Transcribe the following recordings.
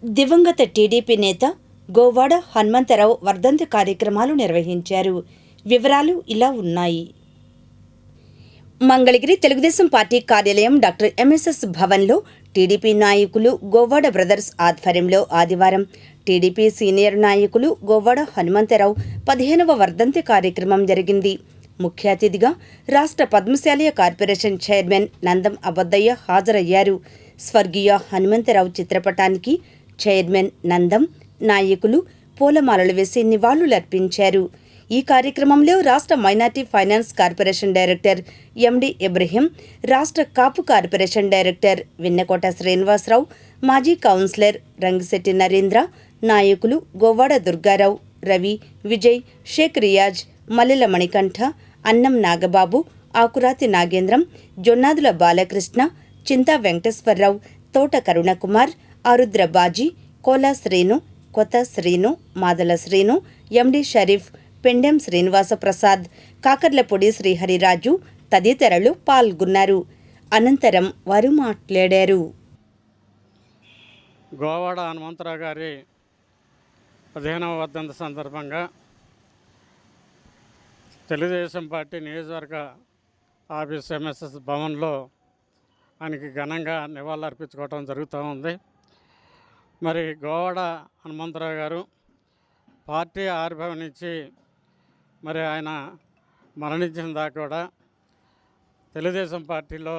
దివంగత టీడీపీ నేత గోవాడ హనుమంతరావు వర్ధంతి కార్యక్రమాలు నిర్వహించారు. వివరాలు ఇలా ఉన్నాయి. మంగళగిరి తెలుగుదేశం పార్టీ కార్యాలయం డాక్టర్ ఎంఎస్ఎస్ భవన్లో టీడీపీ నాయకులు గోవాడ బ్రదర్స్ ఆధ్వర్యంలో ఆదివారం టీడీపీ సీనియర్ నాయకులు గోవాడ హనుమంతరావు 15వ వర్ధంతి కార్యక్రమం జరిగింది. ముఖ్య అతిథిగా రాష్ట్ర పద్మశాలి కార్పొరేషన్ చైర్మన్ నందం అబద్దయ్య హాజరయ్యారు. స్వర్గీయ హనుమంతరావు చిత్రపటానికి చైర్మన్ నందం, నాయకులు పూలమాలలు వేసి నివాళులర్పించారు. ఈ కార్యక్రమంలో రాష్ట్ర minority finance corporation director MD Ibrahim, రాష్ట్ర కాపు కార్పొరేషన్ డైరెక్టర్ విన్నకోట శ్రీనివాసరావు, మాజీ కౌన్సిలర్ రంగిశెట్టి నరేంద్ర, నాయకులు గోవాడ దుర్గారావు, రవి, విజయ్, షేక్ రియాజ్, మల్లెల మణికంఠ, అన్నం నాగబాబు, ఆకురాతి నాగేంద్రం, జొన్నాదుల బాలకృష్ణ, చింతా వెంకటేశ్వరరావు, తోట కరుణకుమార్, ఆరుద్ర బాజీ, కోలా శ్రీను, కొత్త శ్రీను, మాదల శ్రీను, ఎండి షరీఫ్, పెండెం శ్రీనివాస ప్రసాద్, కాకర్లపొడి శ్రీహరిరాజు తదితరులు పాల్గొన్నారు. అనంతరం వారు మాట్లాడారు. గోవాడ హనుమంతరావు గారి 15వ వర్ధంతి సందర్భంగా తెలుగుదేశం పార్టీ నియోజకవర్గ ఆఫీస్ ఎంఎస్ఎస్ భవన్లో ఆయనకి ఘనంగా నివాళులర్పించుకోవడం జరుగుతూ ఉంది. మరి గోవాడ హనుమంతరావు గారు పార్టీ ఆవిర్భవించి మరి ఆయన మరణించిన దాకా కూడా తెలుగుదేశం పార్టీలో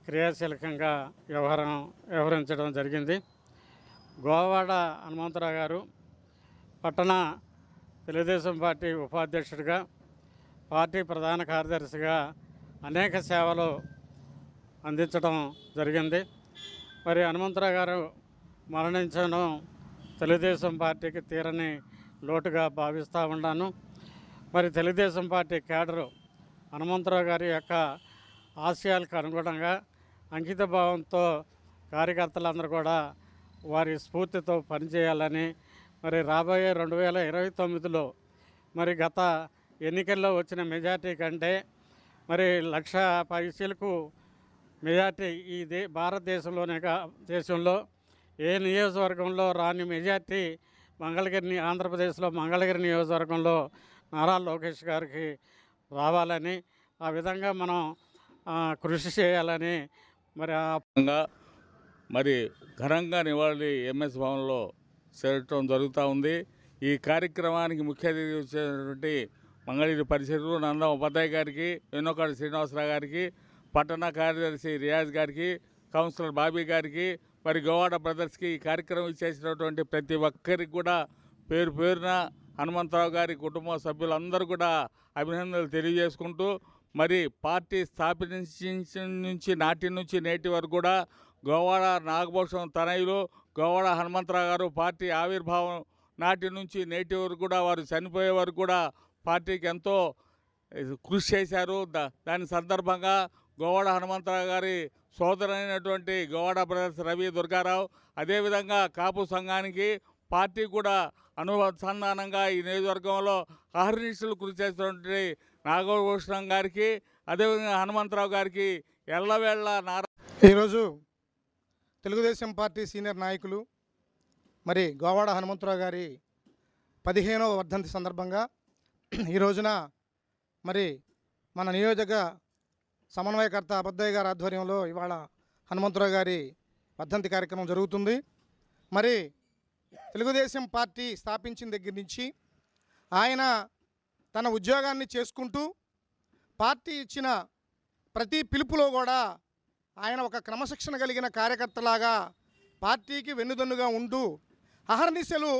క్రియాశీలకంగా వ్యవహరించడం జరిగింది. గోవాడ హనుమంతరావు గారు పట్టణ తెలుగుదేశం పార్టీ ఉపాధ్యక్షుడిగా, పార్టీ ప్రధాన కార్యదర్శిగా అనేక సేవలు అందించడం జరిగింది. మరి హనుమంతరావు గారు మరణించడం తెలుగుదేశం పార్టీకి తీరని లోటుగా భావిస్తూ ఉన్నాను. మరి తెలుగుదేశం పార్టీ కేడరు హనుమంతరావు గారి యొక్క ఆశయాలకు అనుగుణంగా అంకిత భావంతో కార్యకర్తలందరూ కూడా వారి స్ఫూర్తితో పనిచేయాలని, మరి రాబోయే 2029లో మరి గత ఎన్నికల్లో వచ్చిన మెజార్టీ కంటే మరి 1,00,000 పైసలకు మెజార్టీ ఈ భారతదేశంలోనే దేశంలో ఏ నియోజకవర్గంలో రాని మెజార్టీ మంగళగిరి, ఆంధ్రప్రదేశ్లో మంగళగిరి నియోజకవర్గంలో నారా లోకేష్ గారికి రావాలని, ఆ విధంగా మనం కృషి చేయాలని మరి ఘనంగా నివాళి ఎంఎస్ భవన్లో చేరటం జరుగుతూ ఉంది. ఈ కార్యక్రమానికి ముఖ్య అతిథి వచ్చేటువంటి మంగళగిరి పరిసరులు నందం ఉపాధ్యాయ గారికి, వెన్నోకాడ శ్రీనివాసరావు గారికి, పట్టణ కార్యదర్శి రియాజ్ గారికి, కౌన్సిలర్ బాబీ గారికి, మరి గోవాడ బ్రదర్స్కి ఈ కార్యక్రమం చేసినటువంటి ప్రతి ఒక్కరికి కూడా పేరు పేరున హనుమంతరావు గారి కుటుంబ సభ్యులందరూ కూడా అభినందనలు తెలియజేసుకుంటూ, మరి పార్టీ స్థాపించిన నుంచి నాటి నుంచి నేటి వరకు కూడా గోవాడ నాగభూషణం తనయులు గోవాడ హనుమంతరావు గారు పార్టీ ఆవిర్భావం నాటి నుంచి నేటి వరకు కూడా వారు చనిపోయే వరకు కూడా పార్టీకి ఎంతో కృషి చేశారు. దాని సందర్భంగా గోవాడ హనుమంతరావు గారి సోదరైనటువంటి గోవాడ బ్రదర్స్ రవి, దుర్గారావు, అదేవిధంగా కాపు సంఘానికి పార్టీ కూడా అనుసంధానంగా ఈ నియోజకవర్గంలో అహర్నిశలు కృషి చేసినటువంటి నాగభూషణం గారికి, అదేవిధంగా హనుమంతరావు గారికి ఎల్లవేళ ఈరోజు తెలుగుదేశం పార్టీ సీనియర్ నాయకులు మరి గోవాడ హనుమంతరావు గారి 15వ వర్ధంతి సందర్భంగా ఈ రోజున మరి మన నియోజక సమన్వయకర్త అబద్దయ్య గారి ఆధ్వర్యంలో ఇవాళ హనుమంతరావు గారి వర్ధంతి కార్యక్రమం జరుగుతుంది. మరి తెలుగుదేశం పార్టీ స్థాపించిన దగ్గర నుంచి ఆయన తన ఉద్యోగాన్ని చేసుకుంటూ పార్టీ ఇచ్చిన ప్రతి పిలుపులో కూడా ఆయన ఒక క్రమశిక్షణ కలిగిన కార్యకర్తలాగా పార్టీకి వెన్నుదన్నుగా ఉంటూ అహర్నిశలు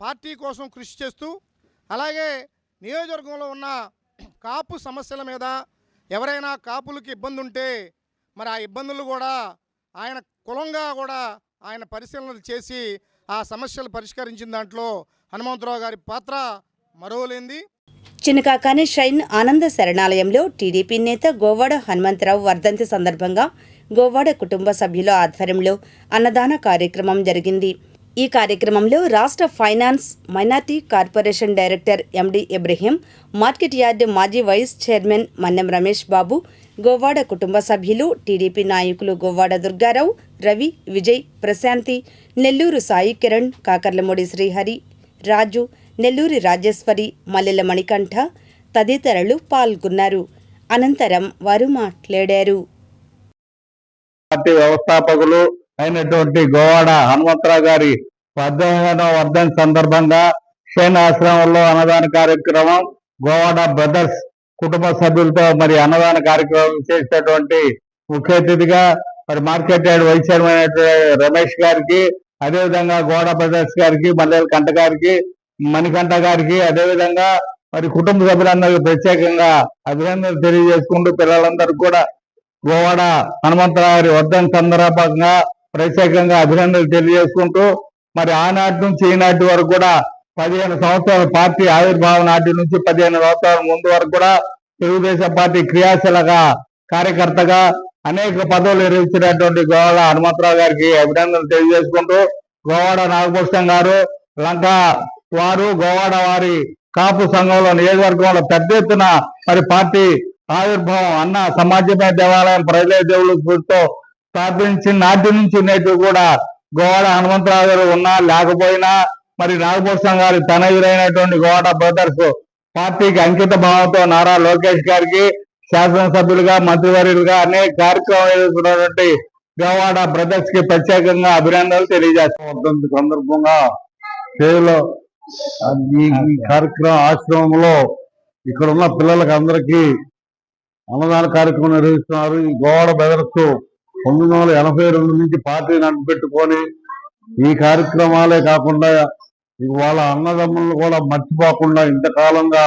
పార్టీ కోసం కృషి చేస్తూ, అలాగే నియోజకవర్గంలో ఉన్న కాపు సమస్యల మీద ఎవరైనా కాపులకి ఇబ్బంది ఉంటే మరి ఆ ఇబ్బందులు కూడా ఆయన కులంగా కూడా ఆయన పరిశీలనలు చేసి ఆ సమస్యలు పరిష్కరించిన దాంట్లో హనుమంతరావు గారి పాత్ర మరోలేంది. చినకాకాని షైన్ ఆనంద శరణాలయంలో టీడీపీ నేత గోవాడ హనుమంతరావు వర్ధంతి సందర్భంగా గోవాడ కుటుంబ సభ్యుల ఆధ్వర్యంలో అన్నదాన కార్యక్రమం జరిగింది. ఈ కార్యక్రమంలో రాష్ట్ర finance minority corporation director MD Ibrahim, market yard మాజీ వైస్ చైర్మన్ మన్నెం రమేష్ బాబు, గోవాడ కుటుంబ సభ్యులు, టీడీపీ నాయకులు గోవాడ దుర్గారావు, రవి, విజయ్, ప్రశాంతి, నెల్లూరు సాయి కిరణ్, కాకర్లమూడి శ్రీహరి, రాజు, నెల్లూరి రాజేశ్వరి, మల్లెల మణికంఠ తదితరులు పాల్గొన్నారు. అనంతరం వారు మాట్లాడారు. పార్టీ వ్యవస్థాపకులు అయినటువంటి గోవాడ హనుమంతరావు గారి 18వ వర్ధంతి సందర్భంగా షేన్ ఆశ్రమంలో అన్నదాన కార్యక్రమం, గోవాడ బ్రదర్స్ కుటుంబ సభ్యులతో మరి అన్నదాన కార్యక్రమం చేసేటువంటి ముఖ్య అతిథిగా మరి మార్కెట్ యార్డ్ వైస్ చైర్మన్ అయినటువంటి రమేష్ గారికి, అదేవిధంగా గోవాడ బ్రదర్స్ గారికి, మల్లెల కంఠ గారికి, మణికంఠ గారికి, అదేవిధంగా మరి కుటుంబ సభ్యులందరికీ ప్రత్యేకంగా అభినందనలు తెలియజేసుకుంటూ పిల్లలందరూ కూడా గోవాడ హనుమంతరావు గారి వర్ధంతి సందర్భంగా ప్రత్యేకంగా అభినందనలు తెలియజేసుకుంటూ మరి ఆనాటి నుంచి ఈనాటి వరకు కూడా 15 సంవత్సరాల పార్టీ ఆవిర్భావం నాటి నుంచి 15 సంవత్సరాల ముందు వరకు కూడా తెలుగుదేశం పార్టీ క్రియాశీలక కార్యకర్తగా అనేక పదవులు నిర్వహించినటువంటి గోవాడ హనుమంతరావు గారికి అభినందనలు తెలియజేసుకుంటూ గోవాడ నాగభూషణం గారు లంక వారు గోవాడ వారి కాపు సంఘంలో నియోజకవర్గంలో పెద్ద ఎత్తున మరి పార్టీ ఆవిర్భావం అన్న సమాజమే దేవాలయం ప్రజలే దేవుళ్ళు స్ఫూర్తితో స్థాపించిన నాటి నుంచి నేటి కూడా గోవాడ హనుమంతరావు గారు ఉన్నా లేకపోయినా మరి నాగభూషణం గారి తనయురైనటువంటి గోవాడ బ్రదర్స్ పార్టీకి అంకిత భావంతో నారా లోకేష్ గారికి శాసనసభ్యులుగా, మంత్రివర్యులుగా అనేక కార్యక్రమాలు ఎదుర్కొన్నటువంటి గోవాడ బ్రదర్స్ కి ప్రత్యేకంగా అభినందనలు తెలియజేస్తాం. సందర్భంగా ఈ కార్యక్రమం ఆశ్రమంలో ఇక్కడ ఉన్న పిల్లలకి అందరికీ అన్నదాన కార్యక్రమం నిర్వహిస్తున్నారు. ఈ గోవాడ బ్రదర్స్ 1982 నుంచి పార్టీ నడిపెట్టుకొని ఈ కార్యక్రమాలే కాకుండా వాళ్ళ అన్నదమ్ములను కూడా మర్చిపోకుండా ఇంతకాలంగా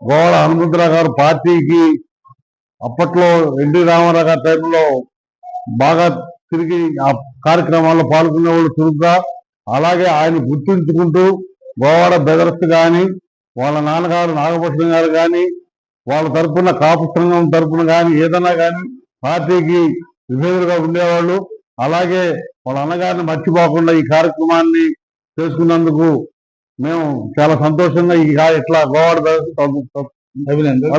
గోవాడ హనుమంతరావు గారు పార్టీకి అప్పట్లో ఎన్టీ రామారావు గారి టైంలో బాగా తిరిగి ఆ కార్యక్రమాల్లో పాల్గొనే వాళ్ళు చురుగ్గా, అలాగే ఆయన గుర్తుంచుకుంటూ గోవాడ బ్రదర్స్ కానీ, వాళ్ళ నాన్నగారు నాగభూషణం గారు కానీ, వాళ్ళ తరఫున కాపు సంఘం తరఫున కానీ ఏదైనా కానీ పార్టీకి విభేదులుగా ఉండేవాళ్ళు. అలాగే వాళ్ళ అన్నగారిని మర్చిపోకుండా ఈ కార్యక్రమాన్ని చేసుకున్నందుకు మేము చాలా సంతోషంగా ఇట్లా గోవాడ బ్రదర్స్ అభినందన